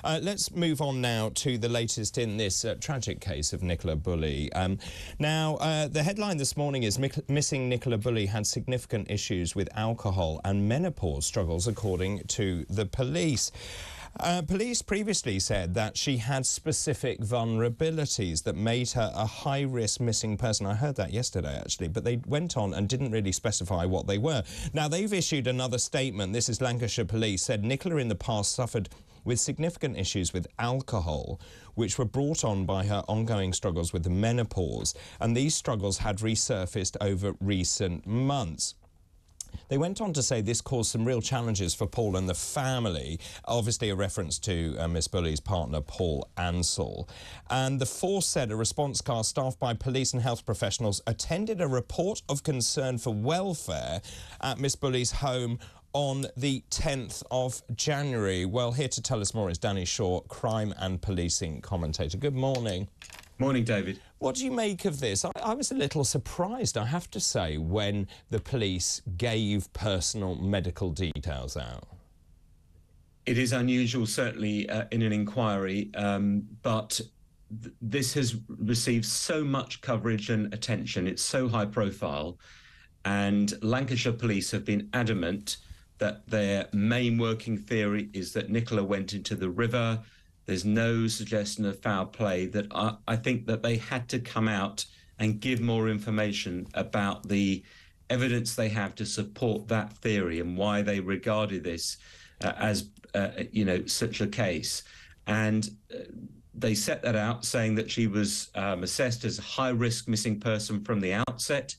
Let's move on now to the latest in this tragic case of Nicola Bulley. Now, the headline this morning is Missing Nicola Bulley had significant issues with alcohol and menopause struggles, according to the police. Police previously said that she had specific vulnerabilities that made her a high-risk missing person. I heard that yesterday, actually, but they went on and didn't really specify what they were. Now, they've issued another statement. This is Lancashire Police, said Nicola in the past suffered with significant issues with alcohol, which were brought on by her ongoing struggles with the menopause, and these struggles had resurfaced over recent months. They went on to say this caused some real challenges for Paul and the family, obviously a reference to Ms Bulley's partner, Paul Ansell. And the force said a response car staffed by police and health professionals attended a report of concern for welfare at Ms Bulley's home on the 10th of January. Well, here to tell us more is Danny Shaw, crime and policing commentator. Good morning. Morning, David. What do you make of this? I was a little surprised, I have to say, when the police gave personal medical details out. It is unusual, certainly, in an inquiry, but this has received so much coverage and attention. It's so high profile, and Lancashire Police have been adamant that their main working theory is that Nicola went into the river. There's no suggestion of foul play. That I think that they had to come out and give more information about the evidence they have to support that theory and why they regarded this as, such a case. And they set that out, saying that she was assessed as a high-risk missing person from the outset,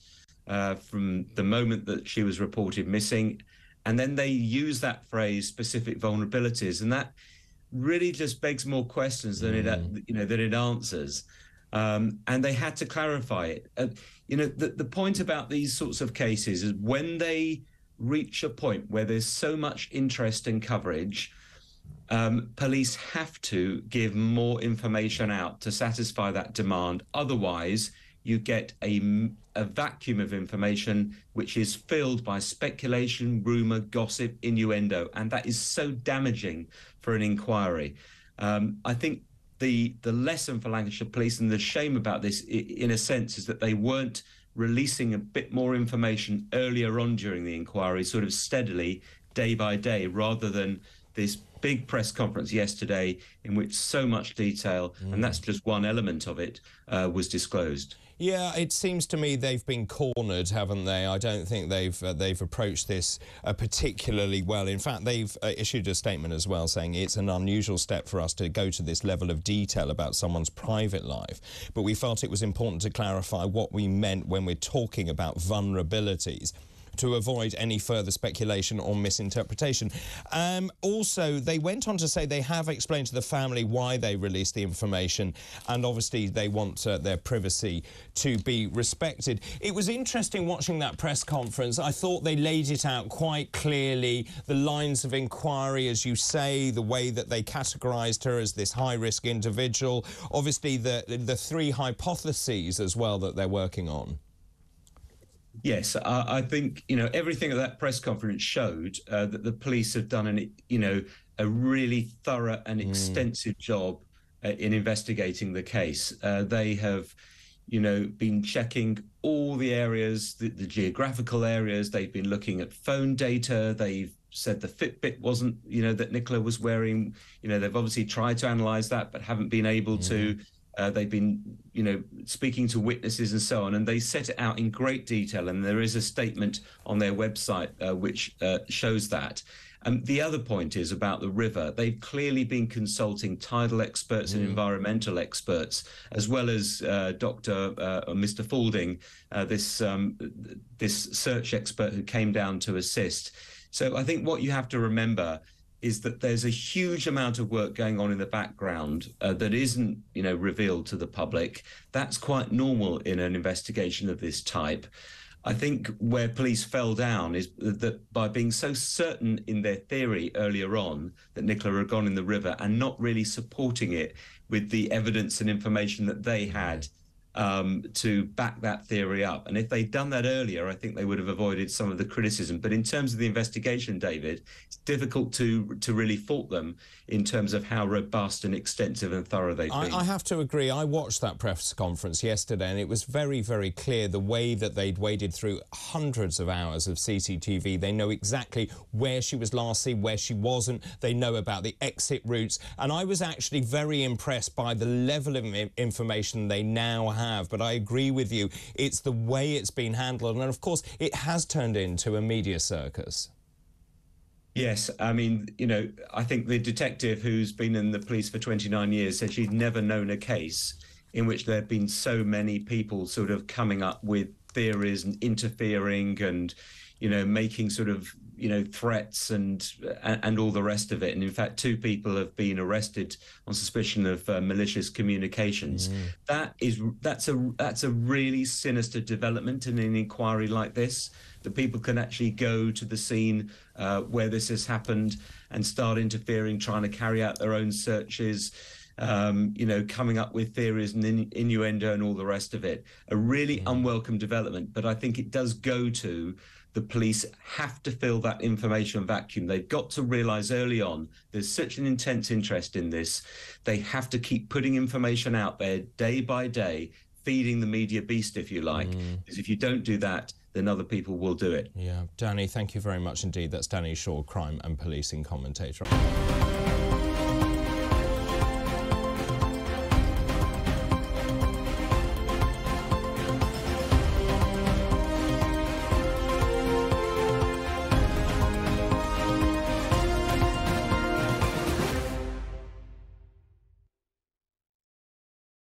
from the moment that she was reported missing. And then they use that phrase, specific vulnerabilities, and that really just begs more questions than it answers. And they had to clarify it. The point about these sorts of cases is when they reach a point where there's so much interest and coverage, police have to give more information out to satisfy that demand. Otherwise, you get a vacuum of information which is filled by speculation, rumour, gossip, innuendo, and that is so damaging for an inquiry. I think the lesson for Lancashire Police and the shame about this, in a sense, is that they weren't releasing a bit more information earlier on during the inquiry, sort of steadily, day by day, rather than this big press conference yesterday in which so much detail, and that's just one element of it, was disclosed. Yeah, it seems to me they've been cornered, haven't they? I don't think they've approached this particularly well. In fact, they've issued a statement as well saying it's an unusual step for us to go to this level of detail about someone's private life. But we felt it was important to clarify what we meant when we're talking about vulnerabilities, to avoid any further speculation or misinterpretation. Also, they went on to say they have explained to the family why they released the information, and obviously they want their privacy to be respected. It was interesting watching that press conference. I thought they laid it out quite clearly, the lines of inquiry, as you say, the way that they categorised her as this high-risk individual, obviously the three hypotheses as well that they're working on. Yes, I think, everything at that press conference showed that the police have done a really thorough and extensive job in investigating the case. They have, been checking all the areas, the geographical areas. They've been looking at phone data. They've said the Fitbit wasn't, that Nicola was wearing. They've obviously tried to analyse that, but haven't been able to. They've been, speaking to witnesses and so on, and they set it out in great detail. And there is a statement on their website which shows that. The other point is about the river. They've clearly been consulting tidal experts and environmental experts, as well as Mr. Faulding, this search expert who came down to assist. So I think what you have to remember is that there's a huge amount of work going on in the background that isn't, revealed to the public. That's quite normal in an investigation of this type. I think where police fell down is that by being so certain in their theory earlier on that Nicola had gone in the river and not really supporting it with the evidence and information that they had, to back that theory up. And if they'd done that earlier, I think they would have avoided some of the criticism. But in terms of the investigation, David, it's difficult to really fault them in terms of how robust and extensive and thorough they've been. I have to agree. I watched that press conference yesterday, and it was very, very clear the way that they'd waded through hundreds of hours of CCTV. They know exactly where she was last seen, where she wasn't. They know about the exit routes. And I was actually very impressed by the level of information they now have. But I agree with you, it's the way it's been handled, and of course it has turned into a media circus. Yes, I mean, you know, I think the detective who's been in the police for 29 years said she'd never known a case in which there had been so many people sort of coming up with theories and interfering and, you know, making sort of, you know, threats and all the rest of it. And in fact, 2 people have been arrested on suspicion of malicious communications. That's a really sinister development in an inquiry like this, that people can actually go to the scene where this has happened and start interfering, trying to carry out their own searches, you know, coming up with theories and innuendo and all the rest of it. A really unwelcome development, but I think it does go to the police have to fill that information vacuum. They've got to realise early on there's such an intense interest in this. They have to keep putting information out there day by day, feeding the media beast, if you like. Because if you don't do that, then other people will do it. Yeah, Danny, thank you very much indeed. That's Danny Shaw, crime and policing commentator.